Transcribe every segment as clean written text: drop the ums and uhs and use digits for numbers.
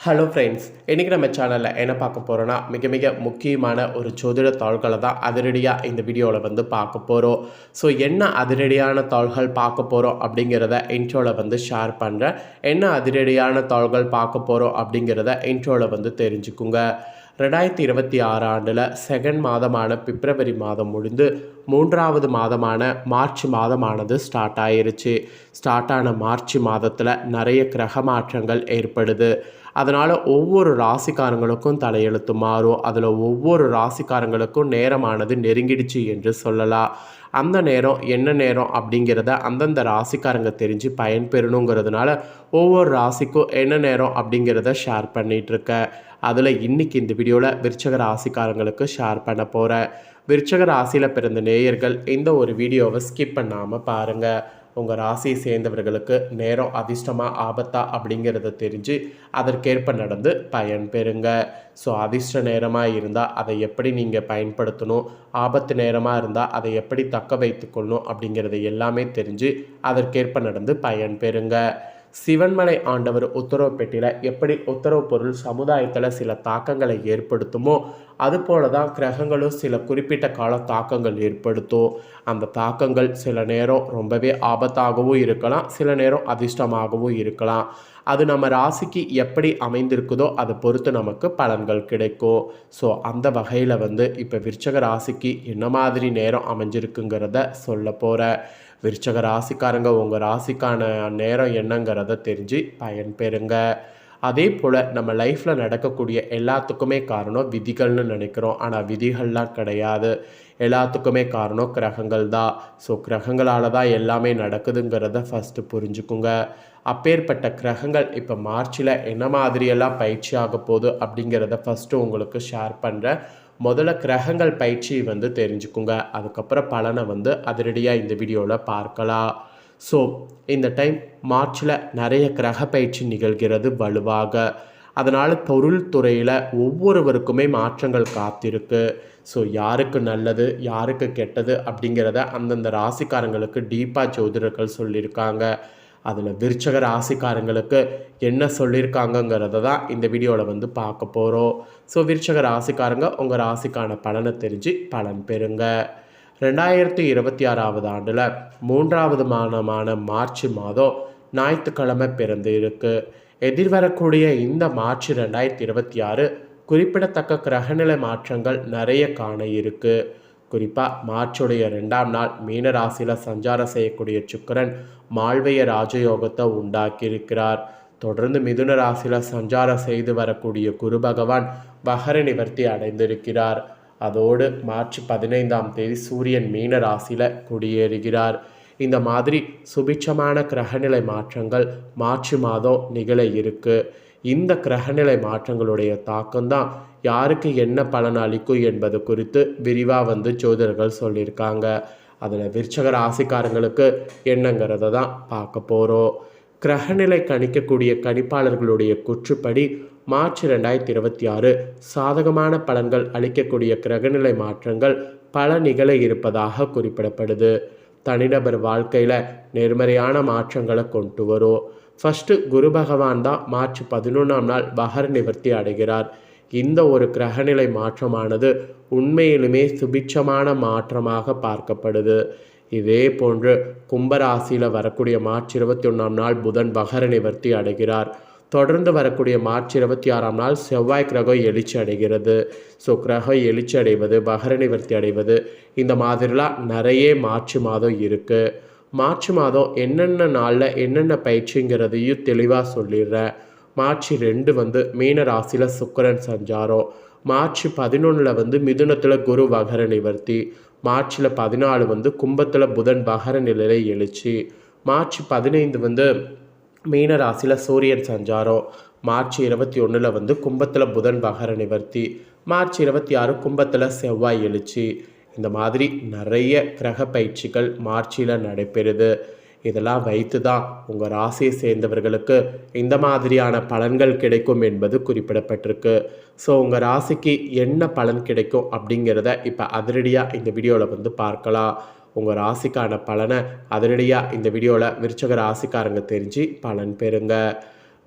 Hello friends, இன்றைக்கி நம்ம சேனலில் என்ன பார்க்க போகிறோன்னா மிக மிக முக்கியமான ஒரு ஜோதிட தாள்களை தான் அதிரடியாக இந்த வீடியோவில் பார்க்க போகிறோம். ஸோ என்ன அதிரடியான தாள்கள் பார்க்க போகிறோம் அப்படிங்கிறத இன்ட்ரோவில் ஷேர் பண்ணுறேன். என்ன அதிரடியான தாள்கள் பார்க்க போகிறோம் அப்படிங்கிறத இன்ட்ரோவில் தெரிஞ்சுக்குங்க. 2026 ஆண்டில் செகண்ட் மாதமான பிப்ரவரி மாதம் முடிந்து 3வது மாதமான மார்ச் மாதமானது ஸ்டார்ட் ஆயிருச்சு. ஸ்டார்ட் ஆன மார்ச் மாதத்தில் நிறைய கிரக மாற்றங்கள் ஏற்படுது. அதனால் ஒவ்வொரு ராசிக்காரங்களுக்கும் தலையெழுத்து மாறும். அதில் ஒவ்வொரு ராசிக்காரங்களுக்கும் நேரமானது நெருங்கிடுச்சு என்று சொல்லலாம். அந்த நேரம் என்ன நேரம் அப்படிங்கிறத அந்தந்த ராசிக்காரங்க தெரிஞ்சு பயன்பெறணுங்கிறதுனால ஒவ்வொரு ராசிக்கும் என்ன நேரம் அப்படிங்கிறத ஷேர் பண்ணிகிட்ருக்கேன். அதில் இன்றைக்கி இந்த வீடியோவில் விருச்சக ராசிக்காரங்களுக்கு ஷேர் பண்ண போகிறேன். விருச்சக ராசியில் பிறந்த நேயர்கள் இந்த ஒரு வீடியோவை ஸ்கிப் பண்ணாமல் பாருங்கள். உங்கள் ராசியை சேர்ந்தவர்களுக்கு நேரம் அதிர்ஷ்டமாக ஆபத்தா அப்படிங்கிறத தெரிஞ்சு அதற்கேற்ப நடந்து பயன் பெறுங்க. ஸோ அதிர்ஷ்ட நேரமாக இருந்தால் அதை எப்படி நீங்கள் பயன்படுத்தணும், ஆபத்து நேரமாக இருந்தால் அதை எப்படி தக்க வைத்துக்கொள்ளணும் அப்படிங்கிறத எல்லாமே தெரிஞ்சு அதற்கேற்ப நடந்து பயன் பெறுங்க. சிவன்மலை ஆண்டவர் உத்தரவு பெட்டியில் எப்படி உத்தரவு பொருள் சமுதாயத்தில் சில தாக்கங்களை ஏற்படுத்துமோ அதுபோல தான் கிரகங்களும் சில குறிப்பிட்ட கால தாக்கங்கள் ஏற்படுத்தும். அந்த தாக்கங்கள் சில நேரம் ரொம்பவே ஆபத்தாகவும் இருக்கலாம், சில நேரம் அதிர்ஷ்டமாகவும் இருக்கலாம். அது நம்ம ராசிக்கு எப்படி அமைந்திருக்குதோ அதை பொறுத்து நமக்கு பலன்கள் கிடைக்கும். ஸோ அந்த வகையில் இப்போ விருச்சக ராசிக்கு என்ன மாதிரி நேரம் அமைஞ்சிருக்குங்கிறத சொல்ல போகிறேன். விருச்சக ராசிக்காரங்க உங்கள் ராசிக்கான நேரம் என்னங்கிறத தெரிஞ்சு பயன்பெறுங்க. அதே போல் நம்ம லைஃப்பில் நடக்கக்கூடிய எல்லாத்துக்குமே காரணம் விதிகள்னு நினைக்கிறோம். ஆனால் விதிகள்லாம் கிடையாது. எல்லாத்துக்குமே காரணம் கிரகங்கள் தான். ஸோ கிரகங்களால் தான் எல்லாமே நடக்குதுங்கிறத ஃபஸ்ட்டு புரிஞ்சுக்குங்க. அப்பேற்பட்ட கிரகங்கள் இப்போ மார்ச்சில் என்ன மாதிரியெல்லாம் பயிற்சி ஆக போகுது அப்படிங்கிறத ஃபஸ்ட்டு உங்களுக்கு ஷேர் பண்ணுறேன். முதல்ல கிரகங்கள் பயிற்சி தெரிஞ்சுக்குங்க. அதுக்கப்புறம் பலனை அதிரடியாக இந்த வீடியோவில் பார்க்கலாம். ஸோ இந்த டைம் மார்ச்சில் நிறைய கிரக பயிற்சி நிகழ்கிறது வலுவாக. அதனால் தொழில் துறையில் ஒவ்வொருவருக்குமே மாற்றங்கள் காத்திருக்கு. ஸோ யாருக்கு நல்லது யாருக்கு கெட்டது அப்படிங்கிறத அந்தந்த ராசிக்காரங்களுக்கு டீப்பாக ஜோதிடர்கள் சொல்லியிருக்காங்க. அதில் விருச்சக ராசிக்காரங்களுக்கு என்ன சொல்லியிருக்காங்கங்கிறத தான் இந்த வீடியோவில் பார்க்க போகிறோம். ஸோ விருச்சக ராசிக்காரங்க உங்கள் ராசிக்கான பலனை தெரிஞ்சு பலன் பெறுங்க. 2026 ஆண்டில் 3வது மாதமான மார்ச் மாதம் ஞாயிற்றுக்கிழமை பிறந்து இருக்கு. எதிர்வரக்கூடிய இந்த மார்ச் 2026 குறிப்பிடத்தக்க கிரகநிலை மாற்றங்கள் நிறைய காண இருக்குது. குறிப்பாக மார்ச்சுடைய 2ஆம் நாள் மீன ராசியில் சஞ்சாரம் செய்யக்கூடிய சுக்கிரன் மால்விய ராஜயோகத்தை உண்டாக்கியிருக்கிறார். தொடர்ந்து மிதுன ராசியில் சஞ்சாரம் செய்து வரக்கூடிய குரு பகவான் வகர நிவர்த்தி அடைந்திருக்கிறார். அதோடு மார்ச் 15ஆம் தேதி சூரியன் மீன ராசியில் குடியேறுகிறார். இந்த மாதிரி சுபிட்சமான கிரகநிலை மாற்றங்கள் மார்ச் மாதம் நிகழ இருக்கு. இந்த கிரகநிலை மாற்றங்களுடைய தாக்கம்தான் யாருக்கு என்ன பலன் அளிக்கும் என்பது குறித்து விரிவாக ஜோதிடர்கள் சொல்லியிருக்காங்க. அதில் விருச்சக ராசிக்காரங்களுக்கு என்னங்கிறத தான் பார்க்க போகிறோம். கிரகநிலை கணிக்கக்கூடிய கணிப்பாளர்களுடைய கூற்றுப்படி மார்ச் 2026 சாதகமான பலன்கள் அளிக்கக்கூடிய கிரகநிலை மாற்றங்கள் பல நிகழ இருப்பதாக குறிப்பிடப்படுது. தனிநபர் வாழ்க்கையில் நேர்மறையான மாற்றங்களை கொண்டு வரும். ஃபஸ்ட்டு குரு பகவான் தான் மார்ச் 11ஆம் நாள் வகர நிவர்த்தி அடைகிறார். இந்த ஒரு கிரகநிலை மாற்றமானது உண்மையிலுமே சுபிட்சமான மாற்றமாக பார்க்கப்படுது. இதே போன்று கும்பராசியில் வரக்கூடிய மார்ச் 21ஆம் நாள் புதன் வகர நிவர்த்தி அடைகிறார். தொடர்ந்து வரக்கூடிய மார்ச் 26ஆம் நாள் செவ்வாய் கிரகம் எழுச்சி அடைகிறது. ஸோ கிரகம் எழுச்சி அடைவது வகர நிவர்த்தி அடைவது இந்த மாதிரிலாம் நிறைய மார்ச் மாதம் இருக்குது. மார்ச் மாதம் என்னென்ன நாளில் என்னென்ன பயிற்சிங்கிறதையும் தெளிவாக சொல்லிடுறேன். மார்ச் 2 மீன ராசியில் சுக்கிரன் சஞ்சாரம். மார்ச் 11 மிதுனத்தில் குரு வகர நிவர்த்தி. மார்ச்சில் 14 கும்பத்தில் புதன் வகர நிலையை எழுச்சி. மார்ச் 15 மீன ராசியில் சூரியன் சஞ்சாரம். மார்ச் 21 கும்பத்தில் புதன் வகர நிவர்த்தி. மார்ச் 26 கும்பத்தில் செவ்வாய் எழுச்சி. இந்த மாதிரி நிறைய கிரக பயிற்சிகள் மார்ச்சில் நடைபெறுது. இதெல்லாம் வைத்து தான் உங்கள் ராசியை சேர்ந்தவர்களுக்கு இந்த மாதிரியான பலன்கள் கிடைக்கும் என்பது குறிப்பிடப்பட்டிருக்கு. ஸோ உங்கள் ராசிக்கு என்ன பலன் கிடைக்கும் அப்படிங்கிறத இப்போ அதிரடியாக இந்த வீடியோவில் பார்க்கலாம். உங்கள் ராசிக்கான பலனை அதிரடியாக இந்த வீடியோவில் விருச்சக ராசிக்காரங்க தெரிஞ்சு பலன் பெறுங்க.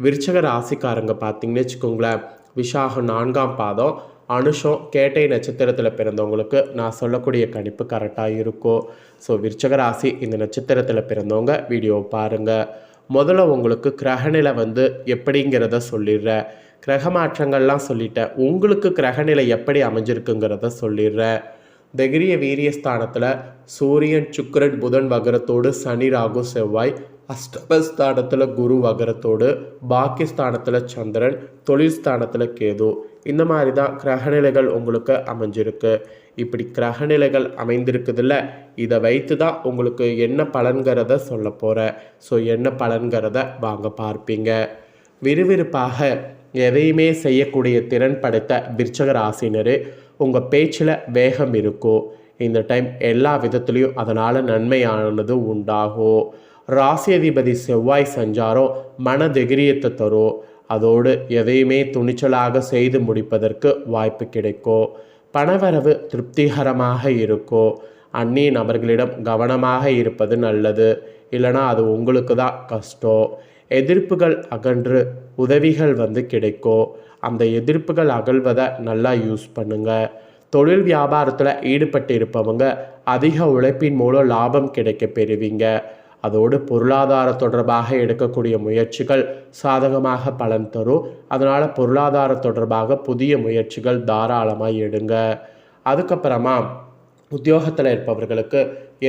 விருச்சக ராசிக்காரங்க பார்த்தீங்கன்னு வச்சுக்கோங்களேன், விசாகம் 4ஆம் பாதம், அனுஷம் கேட்டை நட்சத்திரத்தில் பிறந்தவங்களுக்கு நான் சொல்லக்கூடிய கணிப்பு கரெக்டாக இருக்கும். ஸோ விருச்சக ராசி இந்த நட்சத்திரத்தில் பிறந்தவங்க வீடியோவை பாருங்கள். முதல்ல உங்களுக்கு கிரகநிலை எப்படிங்கிறத சொல்லிடுறேன். கிரக மாற்றங்கள்லாம் சொல்லிட்டேன். உங்களுக்கு கிரகநிலை எப்படி அமைஞ்சிருக்குங்கிறத சொல்லிடுறேன். தைரிய வீரியஸ்தானத்தில் சூரியன், சுக்கிரன், புதன் வகரத்தோடு சனி, ராகு, செவ்வாய், அஷ்டமஸ்தானத்தில் குரு வகரத்தோடு, பாக்கியஸ்தானத்தில் சந்திரன், தொழில் ஸ்தானத்தில் கேது. இந்த மாதிரி தான் கிரகநிலைகள் உங்களுக்கு அமைஞ்சிருக்கு. இப்படி கிரகநிலைகள் அமைந்திருக்குதுல்ல, இதை வைத்து தான் உங்களுக்கு என்ன பலன்கிறத சொல்ல போகிறேன். ஸோ என்ன பலன்கிறத வாங்க பார்ப்பீங்க. விறுவிறுப்பாக எதையுமே செய்யக்கூடிய திறன் படைத்த விருச்சக ராசினரு உங்கள் பேச்சில் வேகம் இருக்கும். இந்த டைம் எல்லா விதத்துலேயும் அதனால் நன்மையானது உண்டாகும். ராசி அதிபதி செவ்வாய் சஞ்சாரம் மன தைரியத்தை தரும். அதோடு எதையுமே துணிச்சலாக செய்து முடிப்பதற்கு வாய்ப்பு கிடைக்கும். பணவரவு திருப்திகரமாக இருக்கும். அந்நிய நபர்களிடம் கவனமாக இருப்பது நல்லது, இல்லைனா அது உங்களுக்கு தான் கஷ்டம். எதிர்ப்புகள் அகன்று உதவிகள் கிடைக்கும். அந்த எதிர்ப்புகள் அகழ்வதை நல்லா யூஸ் பண்ணுங்கள். தொழில் வியாபாரத்தில் ஈடுபட்டு இருப்பவங்க அதிக உழைப்பின் மூலம் லாபம் கிடைக்க பெறுவீங்க. அதோடு பொருளாதார தொடர்பாக எடுக்கக்கூடிய முயற்சிகள் சாதகமாக பலன் தரும். அதனால் பொருளாதார தொடர்பாக புதிய முயற்சிகள் தாராளமாக எடுங்க. அதுக்கப்புறமா உத்தியோகத்தில் இருப்பவர்களுக்கு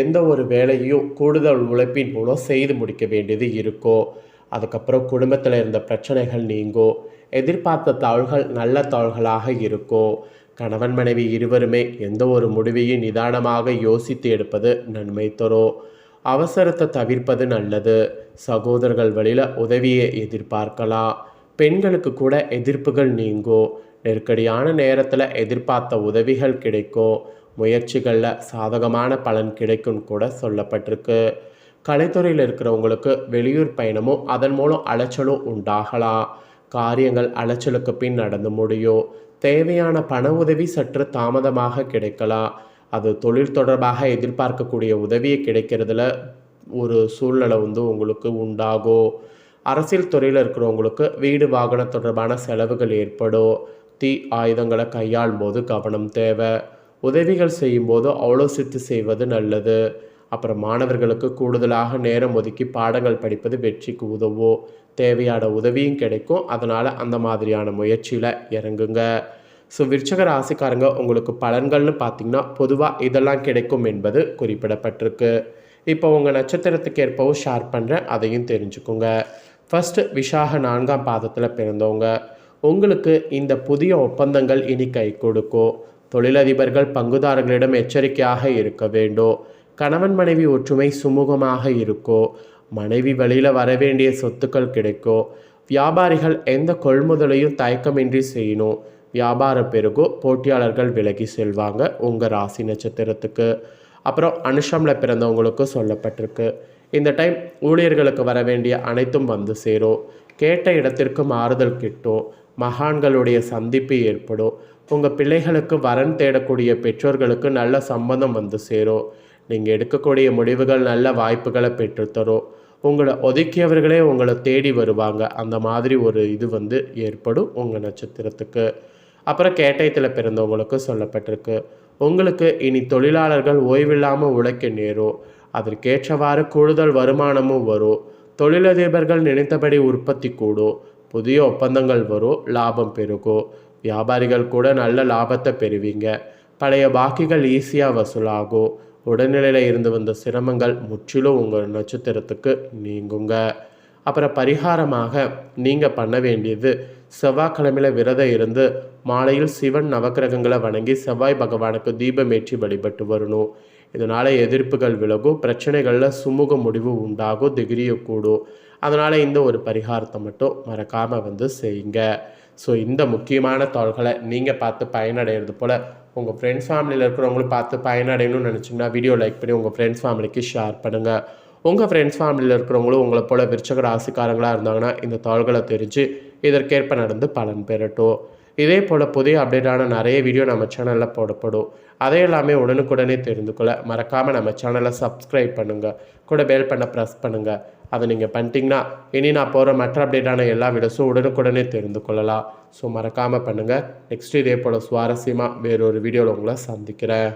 எந்த ஒரு வேலையும் கூடுதல் உழைப்பின் மூலம் செய்து முடிக்க வேண்டியது இருக்கும். அதுக்கப்புறம் குடும்பத்தில் இருந்த பிரச்சனைகள் நீங்கும். எதிர்பார்த்த தாள்கள் நல்ல தாள்களாக இருக்கும். கணவன் மனைவி இருவருமே எந்த ஒரு முடிவையும் நிதானமாக யோசித்து எடுப்பது நன்மை தரும். அவசரத்தை தவிர்ப்பது நல்லது. சகோதரர்கள் வழியில் உதவியை எதிர்பார்க்கலாம். பெண்களுக்கு கூட எதிர்ப்புகள் நீங்கும். நெருக்கடியான நேரத்தில் எதிர்பார்த்த உதவிகள் கிடைக்கும். முயற்சிகளில் சாதகமான பலன் கிடைக்கும் கூட சொல்லப்பட்டிருக்கு. கலைத்துறையில் இருக்கிறவங்களுக்கு வெளியூர் பயணமும் அதன் மூலம் அலைச்சலும் உண்டாகலாம். காரியங்கள் அலைச்சலுக்கு பின் நடந்து முடியும். தேவையான பண உதவி சற்று தாமதமாக கிடைக்கலாம். அது தொழில் தொடர்பாக எதிர்பார்க்கக்கூடிய உதவியை கிடைக்கிறதுல ஒரு சூழ்நிலை உங்களுக்கு உண்டாகும். அரசியல் துறையில் இருக்கிறவங்களுக்கு வீடு வாகன தொடர்பான செலவுகள் ஏற்படும். தீ ஆயுதங்களை கையாளும் போது கவனம் தேவை. உதவிகள் செய்யும்போது ஆலோசித்து செய்வது நல்லது. அப்புறம் மாணவர்களுக்கு கூடுதலாக நேரம் ஒதுக்கி பாடங்கள் படிப்பது வெற்றிக்கு உதவும். தேவையான உதவியும் கிடைக்கும். அதனால் அந்த மாதிரியான முயற்சியில் இறங்குங்க. ஸோ விருச்சக ராசிக்காரங்க உங்களுக்கு பலன்கள்னு பார்த்திங்கன்னா பொதுவாக இதெல்லாம் கிடைக்கும் என்பது குறிப்பிடப்பட்டிருக்கு. இப்போ உங்கள் நட்சத்திரத்துக்கு ஏற்பவும் ஷேர் பண்ணுறேன், அதையும் தெரிஞ்சுக்கோங்க. ஃபஸ்ட்டு விசாக 4ஆம் பாதத்தில் பிறந்தவங்க உங்களுக்கு இந்த புதிய ஒப்பந்தங்கள் இனி கை கொடுக்கும். தொழிலதிபர்கள் பங்குதாரர்களிடம் எச்சரிக்கையாக இருக்க வேண்டும். கணவன் மனைவி ஒற்றுமை சுமூகமாக இருக்கும். மனைவி வழியில் வரவேண்டிய சொத்துக்கள் கிடைக்கும். வியாபாரிகள் எந்த கொள்முதலையும் தயக்கமின்றி செய்யணும். வியாபார பெருகோ, போட்டியாளர்கள் விலகி செல்வாங்க உங்கள் ராசி நட்சத்திரத்துக்கு. அப்புறம் அனுஷமில் பிறந்தவங்களுக்கு சொல்லப்பட்டிருக்கு. இந்த டைம் ஊழியர்களுக்கு வர வேண்டிய அனைத்தும் சேரும். கேட்ட இடத்திற்கு மாறுதல் கிட்டும். மகான்களுடைய சந்திப்பு ஏற்படும். உங்கள் பிள்ளைகளுக்கு வரன் தேடக்கூடிய பெற்றோர்களுக்கு நல்ல சம்பந்தம் சேரும். நீங்கள் எடுக்கக்கூடிய முடிவுகள் நல்ல வாய்ப்புகளை பெற்றுத்தரும். உங்களை ஒதுக்கியவர்களே உங்களை தேடி வருவாங்க. அந்த மாதிரி ஒரு இது ஏற்படும் உங்கள் நட்சத்திரத்துக்கு. அப்புறம் கேட்டயத்தில் பிறந்தவங்களுக்கு சொல்லப்பட்டிருக்கு. உங்களுக்கு இனி தொழிலாளர்கள் ஓய்வில்லாமல் உழைக்க நேரும். அதற்கேற்றவாறு கூடுதல் வருமானமும் வரும். தொழிலதிபர்கள் நினைத்தபடி உற்பத்தி கூடும். புதிய ஒப்பந்தங்கள் வரும். லாபம் பெருகும். வியாபாரிகள் கூட நல்ல லாபத்தை பெறுவீங்க. பழைய பாக்கிகள் ஈஸியாக வசூலாகும். உடல்நிலையில் இருந்து வந்த சிரமங்கள் முற்றிலும் உங்கள் நட்சத்திரத்துக்கு நீங்குங்க. அப்புறம் பரிகாரமாக நீங்கள் பண்ண வேண்டியது செவ்வாய்க்கிழமையில் விரதம் இருந்து மாலையில் சிவன் நவக்கிரகங்களை வணங்கி செவ்வாய் பகவானுக்கு தீபமேற்றி வழிபட்டு வரணும். இதனால் எதிர்ப்புகள் விலகும். பிரச்சனைகளில் சுமூக முடிவு உண்டாகும். திகிரியை கூடும். அதனால் இந்த ஒரு பரிகாரத்தை மட்டும் மறக்காமல் செய்யுங்க. ஸோ இந்த முக்கியமான தாள்களை நீங்கள் பார்த்து பயனடைகிறது போல் உங்கள் ஃப்ரெண்ட்ஸ் ஃபேமிலியில் இருக்கிறவங்களும் பார்த்து பயனடையணும்னு நினச்சிங்கன்னா வீடியோ லைக் பண்ணி உங்கள் ஃப்ரெண்ட்ஸ் ஃபேமிலிக்கு ஷேர் பண்ணுங்கள். உங்கள் ஃப்ரெண்ட்ஸ் ஃபேமிலியில் இருக்கிறவங்களும் உங்களை போல் விருச்சக ராசிக்காரங்களாக இருந்தாங்கன்னா இந்த தாள்களை தெரிஞ்சு இதற்கேற்ப நடந்து பலன் பெறட்டும். இதே போல் புதிய அப்டேட்டான நிறைய வீடியோ நம்ம சேனலில் போடப்படும். அதையெல்லாமே உடனுக்குடனே தெரிந்து கொள்ள மறக்காமல் நம்ம சேனலை சப்ஸ்கிரைப் பண்ணுங்கள். கூட பெல் பண்ண ப்ரெஸ் பண்ணுங்கள். அதை நீங்கள் பண்ணிட்டீங்கன்னா இனி நான் போகிற மற்ற அப்டேட்டான எல்லா வீடியோஸும் உடனுக்குடனே தெரிந்து கொள்ளலாம். ஸோ மறக்காமல் பண்ணுங்கள். நெக்ஸ்ட் இதே போல் சுவாரஸ்யமாக வேறொரு வீடியோவில் உங்களை சந்திக்கிறேன்.